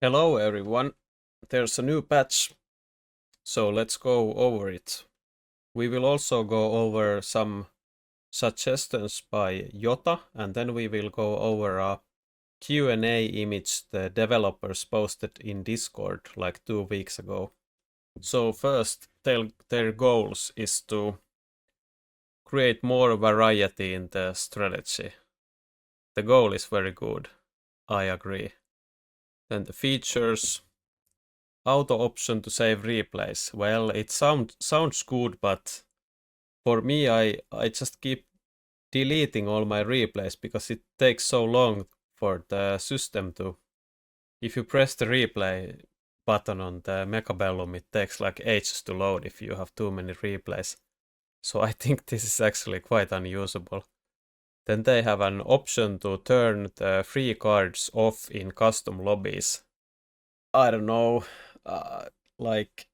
Hello everyone, there's a new patch, so let's go over it. We will also go over some suggestions by Jota, and then we will go over a Q&A image the developers posted in Discord like 2 weeks ago. So first, their goals is to create more variety in the strategy. The goal is very good, I agree. Then the features, auto option to save replays. Well, it sounds good, but for me, I just keep deleting all my replays because it takes so long for the system to. If you press the replay button on the Mechabellum, it takes like ages to load if you have too many replays. So I think this is actually quite unusable. Then they have an option to turn the free cards off in custom lobbies. I don't know, like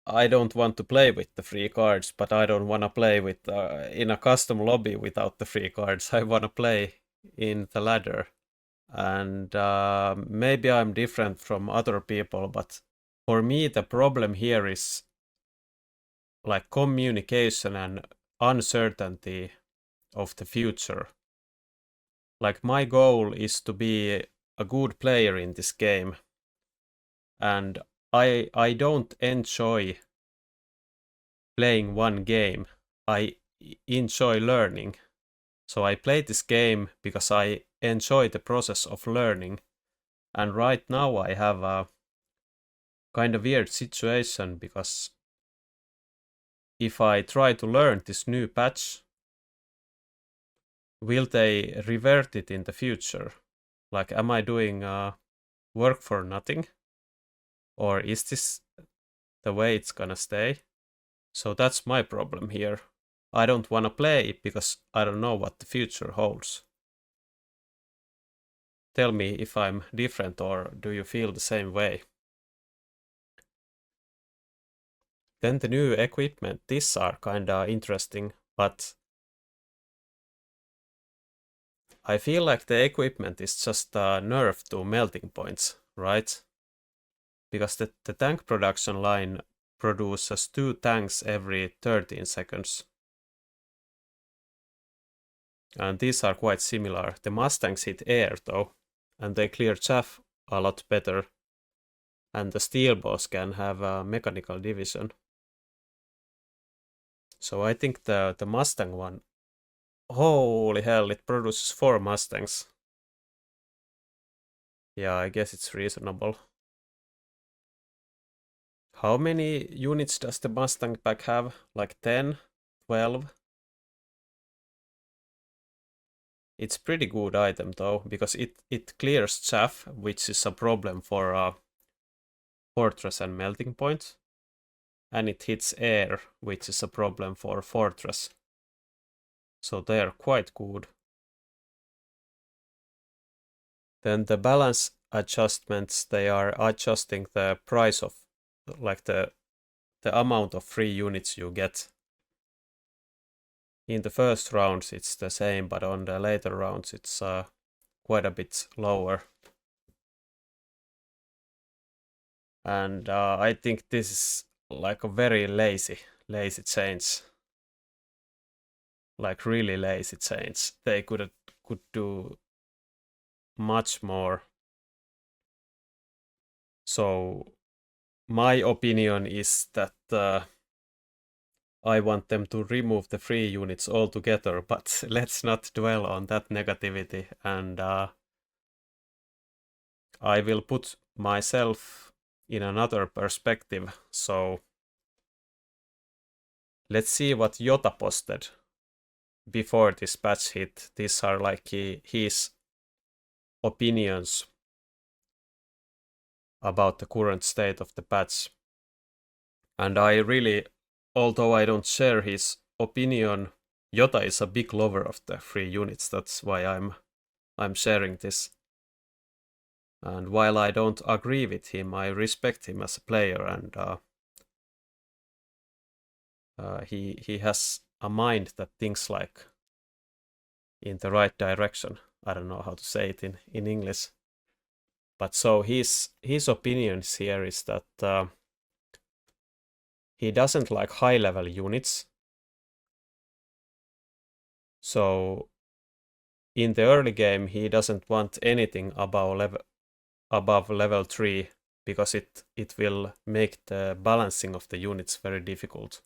I don't want to play with the free cards, but I don't want to play with in a custom lobby without the free cards. I want to play in the ladder, and maybe I'm different from other people, but for me the problem here is like communication and uncertainty of the future. Like my goal is to be a good player in this game, and I don't enjoy playing one game. I enjoy learning. So I play this game because I enjoy the process of learning. And right now I have a kind of weird situation because if I try to learn this new patch, will they revert it in the future? Like, am I doing work for nothing? Or is this the way it's gonna stay? So that's my problem here. I don't want to play because I don't know what the future holds. Tell me if I'm different or do you feel the same way? Then the new equipment, these are kinda interesting, but I feel like the equipment is just a nerf to melting points, right? Because the tank production line produces 2 tanks every 13 seconds. And these are quite similar. The Mustangs hit air though, and they clear chaff a lot better. And the steel boss can have a mechanical division. So I think the Mustang one, holy hell, it produces 4 Mustangs. Yeah, I guess it's reasonable. How many units does the Mustang pack have? Like 10? 12? It's pretty good item though, because it clears chaff, which is a problem for Fortress and Melting Point. And it hits air, which is a problem for Fortress. So they are quite good. Then the balance adjustments, they are adjusting the price of like the amount of free units you get. In the first rounds it's the same, but on the later rounds it's quite a bit lower. And I think this is like a very lazy change. Like really lazy change. They could do much more. So my opinion is that I want them to remove the free units altogether, but let's not dwell on that negativity. And I will put myself in another perspective. So let's see what Jota posted before this patch hit. These are like his opinions about the current state of the patch. And I really, although I don't share his opinion, Jota is a big lover of the free units. That's why I'm sharing this. And while I don't agree with him, I respect him as a player, and he has a mind that thinks like in the right direction. I don't know how to say it in English. But so his opinions here is that he doesn't like high level units. So in the early game he doesn't want anything above level 3 because it will make the balancing of the units very difficult.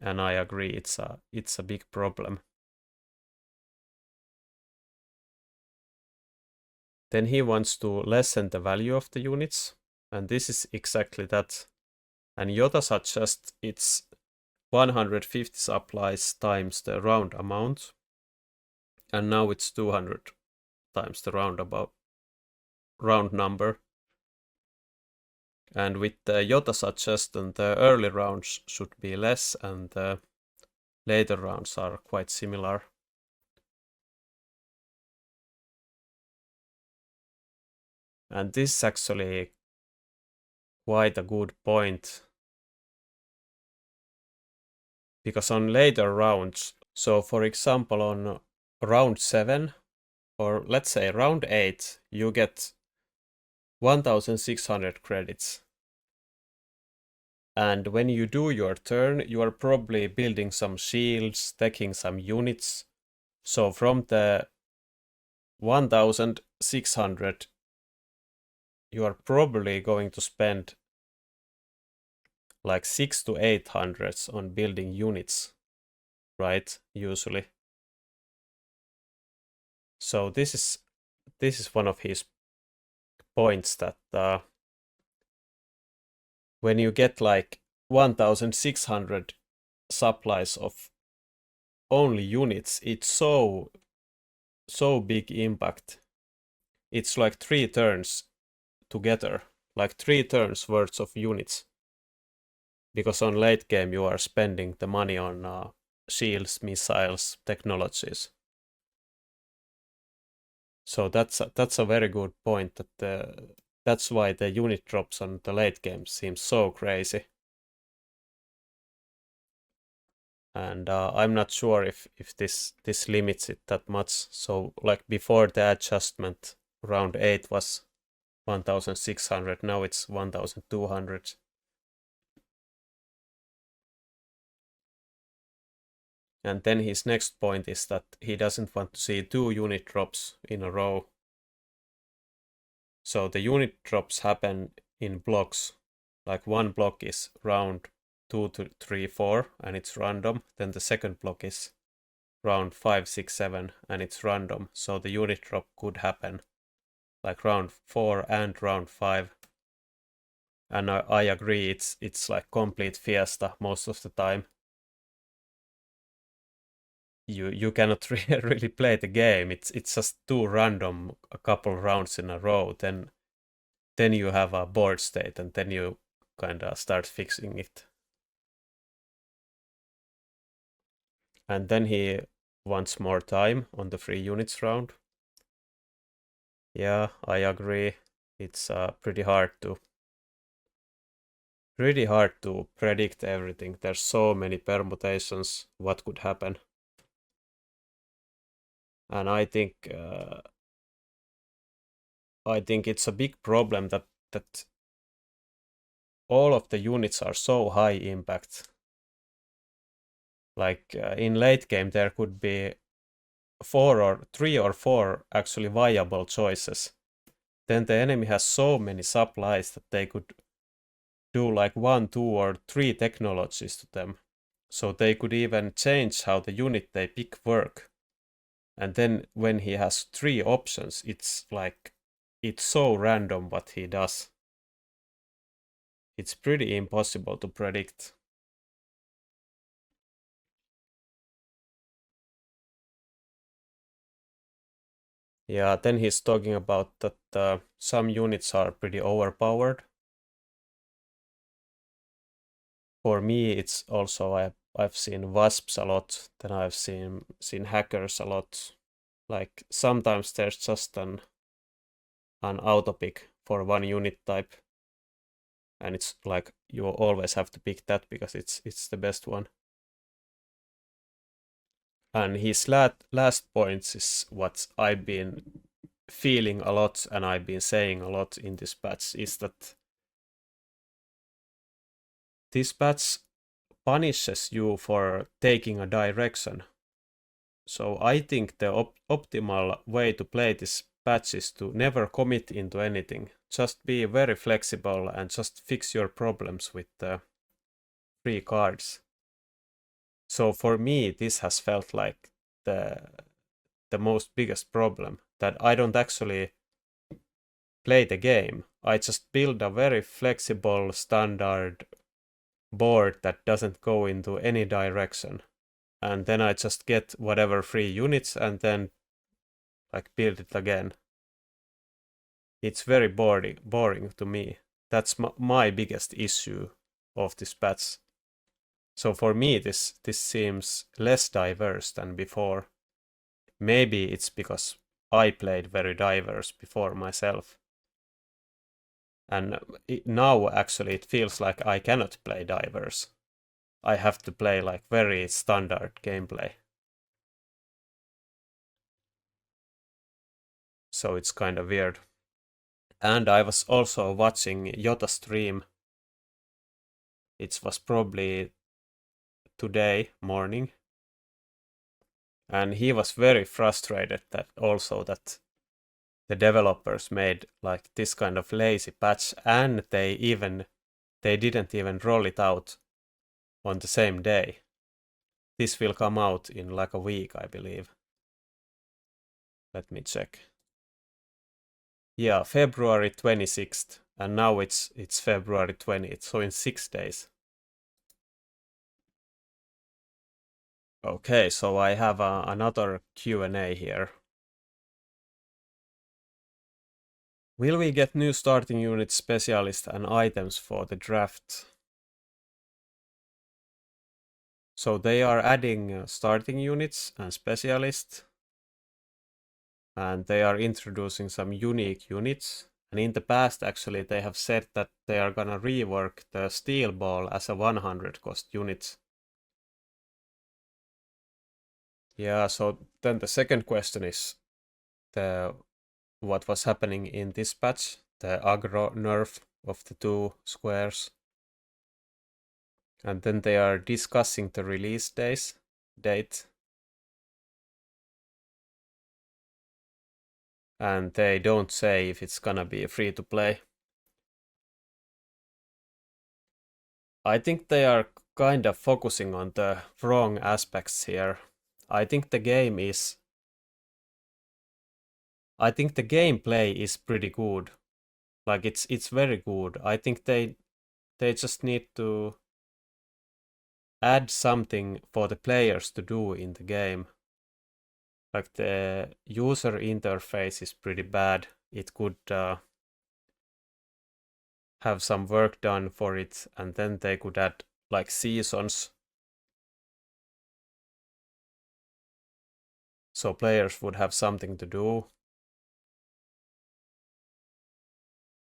And I agree, it's a big problem. Then he wants to lessen the value of the units, and this is exactly that. And Yota suggests it's 150 supplies times the round amount, and now it's 200 times the round number. And with the Yota suggestion, the early rounds should be less, and the later rounds are quite similar. And this is actually quite a good point, because on later rounds, so for example on round 7, or let's say round 8, you get 1600 credits. And when you do your turn, you are probably building some shields, taking some units. So from the 1600, you are probably going to spend like 6 to 800 on building units, right? Usually. So this is one of his points, that when you get like 1600 supplies of only units, it's so big impact. It's like 3 turns together, like 3 turns worth of units. Because on late game you are spending the money on shields, missiles, technologies. So that's a very good point. That's why the unit drops on the late game seem so crazy. And I'm not sure if this limits it that much. So like before the adjustment, round 8 was 1600, now it's 1200. And then his next point is that he doesn't want to see 2 unit drops in a row. So the unit drops happen in blocks. Like one block is round 2 to 3, 4, and it's random. Then the second block is round 5, 6, 7, and it's random. So the unit drop could happen like round 4 and round 5. And I agree, it's like complete fiesta most of the time. You cannot really play the game. It's just too random a couple rounds in a row. Then you have a board state, and then you kind of start fixing it. And then he wants more time on the free units round. Yeah, I agree. It's pretty hard to predict everything. There's so many permutations what could happen. And I think it's a big problem that all of the units are so high impact. Like in late game there could be 3 or 4 actually viable choices. Then the enemy has so many supplies that they could do like 1, 2, or 3 technologies to them. So they could even change how the unit they pick work. And then when he has 3 options, it's so random what he does. It's pretty impossible to predict. Yeah, then he's talking about that some units are pretty overpowered. For me, it's also I've seen wasps a lot. Then I've seen hackers a lot. Like sometimes there's just an auto pick for one unit type, and it's like you always have to pick that because it's the best one. And his last points is what I've been feeling a lot and I've been saying a lot in this patch is that this patch punishes you for taking a direction. So I think the optimal way to play this patch is to never commit into anything. Just be very flexible and just fix your problems with the free cards. So for me, this has felt like the most biggest problem, that I don't actually play the game. I just build a very flexible standard board that doesn't go into any direction. And then I just get whatever free units and then like build it again. It's very boring to me. That's my biggest issue of this patch. So for me, this seems less diverse than before. Maybe it's because I played very diverse before myself. And now actually it feels like I cannot play diverse. I have to play like very standard gameplay. So it's kind of weird. And I was also watching Yota stream. It was probably today morning. And he was very frustrated that the developers made like this kind of lazy patch and they didn't even roll it out on the same day. This will come out in like a week, I believe. Let me check. Yeah, February 26th, and now it's February 20th, so in 6 days. Okay, so I have another Q&A here. Will we get new starting unit, specialist, and items for the draft? So they are adding starting units and specialists, and they are introducing some unique units. And in the past, actually, they have said that they are gonna rework the steel ball as a 100 cost unit. Yeah, so then the second question is what was happening in this patch, the aggro nerf of the 2 squares. And then they are discussing the release date. And they don't say if it's gonna be free to play. I think they are kind of focusing on the wrong aspects here. I think the gameplay is pretty good. Like it's very good. I think they just need to add something for the players to do in the game. Like the user interface is pretty bad. It could have some work done for it, and then they could add like seasons. So players would have something to do.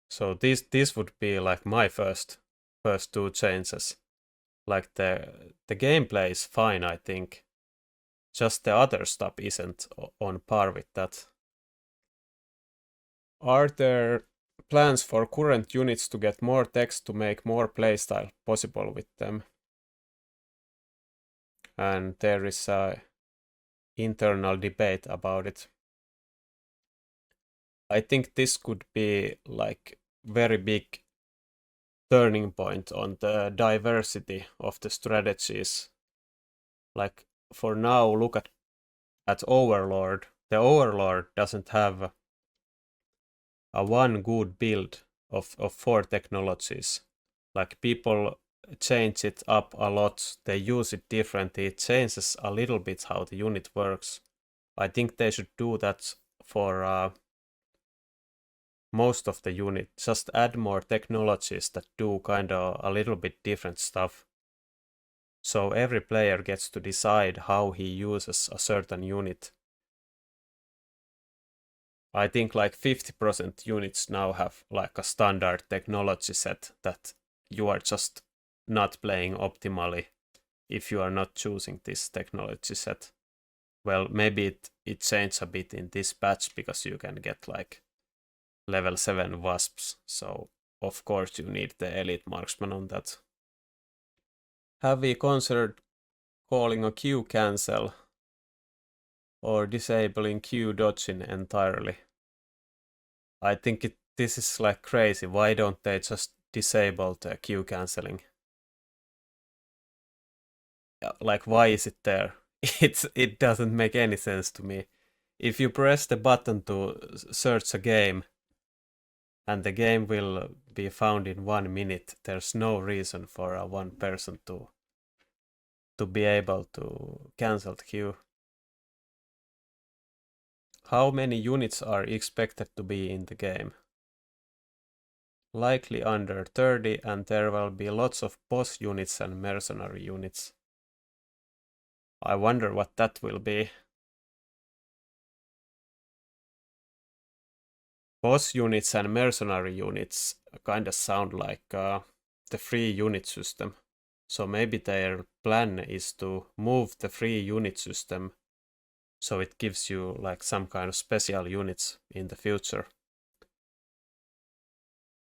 So this would be like my first 2 changes. Like the gameplay is fine, I think. Just the other stuff isn't on par with that. Are there plans for current units to get more text to make more playstyle possible with them? And there is a internal debate about it. I think this could be like very big turning point on the diversity of the strategies. Like for now, look at Overlord. The Overlord doesn't have a one good build of 4 technologies. Like people change it up a lot, they use it differently, it changes a little bit how the unit works. I think they should do that for most of the unit. Just add more technologies that do kind of a little bit different stuff. So every player gets to decide how he uses a certain unit. I think like 50% units now have like a standard technology set that you are just not playing optimally if you are not choosing this technology set. Well, maybe it changed a bit in this patch because you can get like level 7 wasps, so of course you need the elite marksman on that. Have we considered calling a Q cancel or disabling Q dodging entirely? I think this is like crazy. Why don't they just disable the Q canceling? Like, why is it there? It doesn't make any sense to me. If you press the button to search a game and the game will be found in 1 minute, there's no reason for a one person to be able to cancel the queue. How many units are expected to be in the game? Likely under 30, and there will be lots of boss units and mercenary units. I wonder what that will be. Boss units and mercenary units kinda sound like the free unit system. So maybe their plan is to move the free unit system so it gives you like some kind of special units in the future.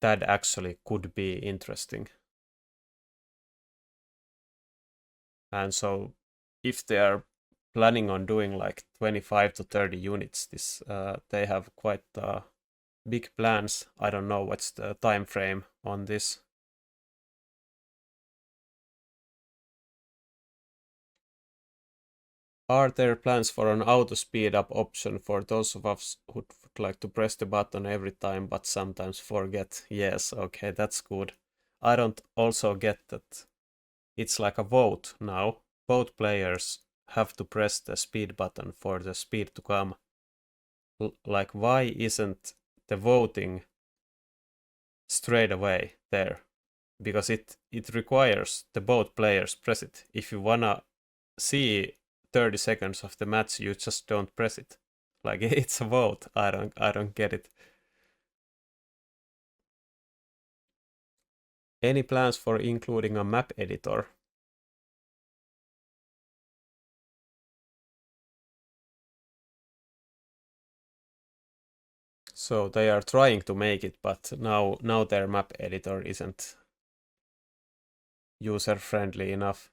That actually could be interesting. And so if they are planning on doing like 25 to 30 units, they have quite big plans. I don't know what's the time frame on this. Are there plans for an auto speed up option for those of us who would like to press the button every time but sometimes forget? Yes, okay, that's good. I don't also get that it's like a vote now. Both players have to press the speed button for the speed to come. Like, why isn't the voting straight away there? Because it requires the both players press it. If you wanna see 30 seconds of the match, you just don't press it. Like, it's a vote. I don't get it. Any plans for including a map editor? So they are trying to make it, but now their map editor isn't user friendly enough.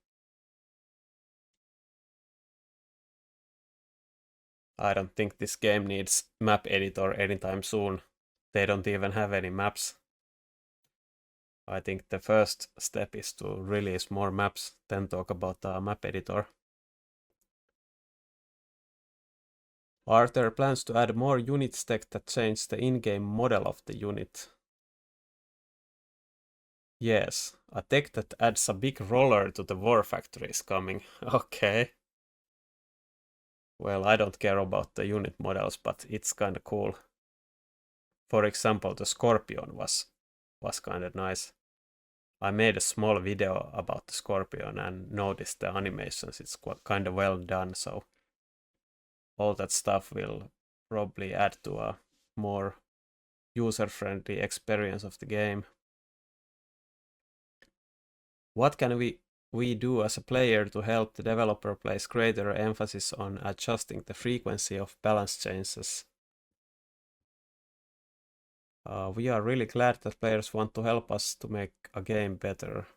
I don't think this game needs map editor anytime soon. They don't even have any maps. I think the first step is to release more maps, then talk about the map editor. Are there plans to add more units tech that change the in-game model of the unit? Yes, a tech that adds a big roller to the war factory is coming. Okay. Well, I don't care about the unit models, but it's kinda cool. For example, the Scorpion was kinda nice. I made a small video about the Scorpion and noticed the animations. It's kind of well done, so all that stuff will probably add to a more user-friendly experience of the game. What can we do as a player to help the developer place greater emphasis on adjusting the frequency of balance changes? We are really glad that players want to help us to make a game better.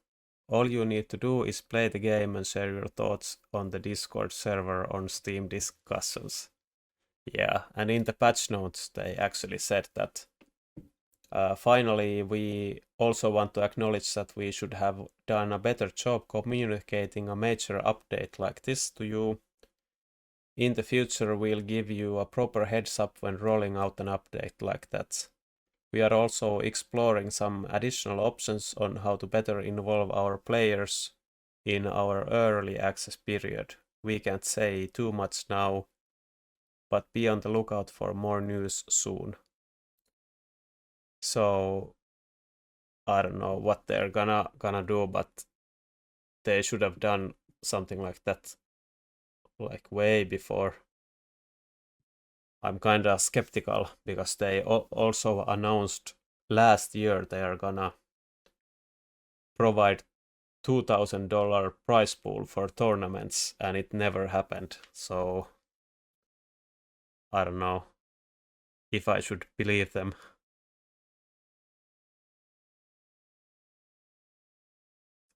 All you need to do is play the game and share your thoughts on the Discord server on Steam discussions. Yeah, and in the patch notes they actually said that. Finally, we also want to acknowledge that we should have done a better job communicating a major update like this to you. In the future, we'll give you a proper heads up when rolling out an update like that. We are also exploring some additional options on how to better involve our players in our early access period. We can't say too much now, but be on the lookout for more news soon. So I don't know what they're gonna do, but they should have done something like that like way before. I'm kinda skeptical because they also announced last year they are gonna provide $2,000 prize pool for tournaments, and it never happened. So I don't know if I should believe them.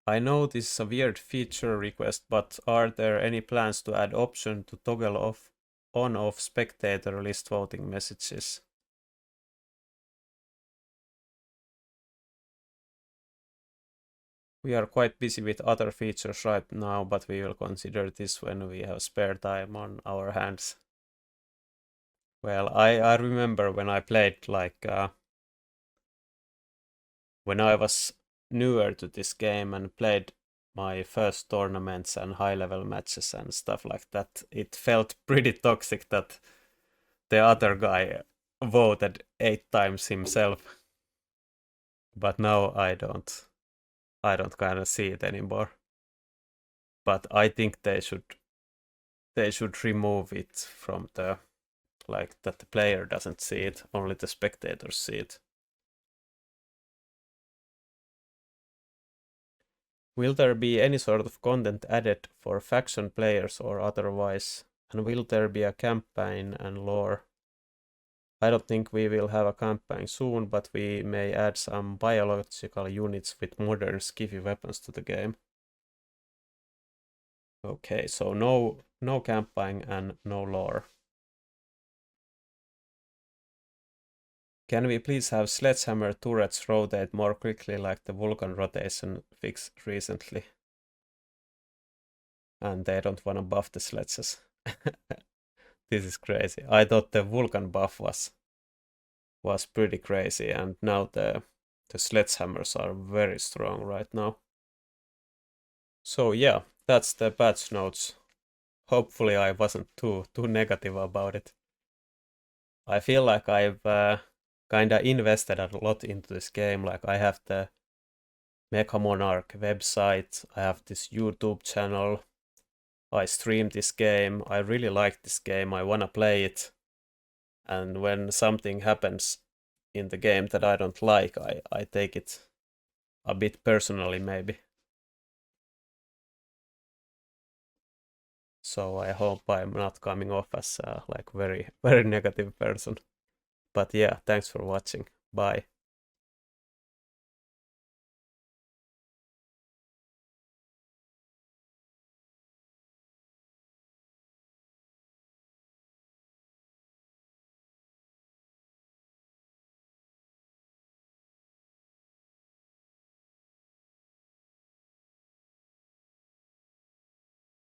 I know this is a weird feature request, but are there any plans to add option to toggle off on-off spectator list voting messages? We are quite busy with other features right now, but we will consider this when we have spare time on our hands. Well, I remember when I played like when I was newer to this game and played my first tournaments and high level matches and stuff like that, it felt pretty toxic that the other guy voted 8 times himself. But now I don't kind of see it anymore. But I think they should remove it from the, like, that the player doesn't see it, only the spectators see it. Will there be any sort of content added for faction players or otherwise? And will there be a campaign and lore? I don't think we will have a campaign soon, but we may add some biological units with modern skiffy weapons to the game. Okay, so no campaign and no lore. Can we please have sledgehammer turrets rotate more quickly like the Vulcan rotation fix recently? And they don't want to buff the sledges. This is crazy. I thought the Vulcan buff was pretty crazy, and now the sledgehammers are very strong right now. So yeah, that's the patch notes. Hopefully I wasn't too negative about it. I feel like I've kinda invested a lot into this game. Like I have the Mecha Monarch website, I have this YouTube channel, I stream this game, I really like this game, I wanna play it. And when something happens in the game that I don't like, I take it a bit personally maybe. So I hope I'm not coming off as a like very negative person. But yeah, thanks for watching. Bye.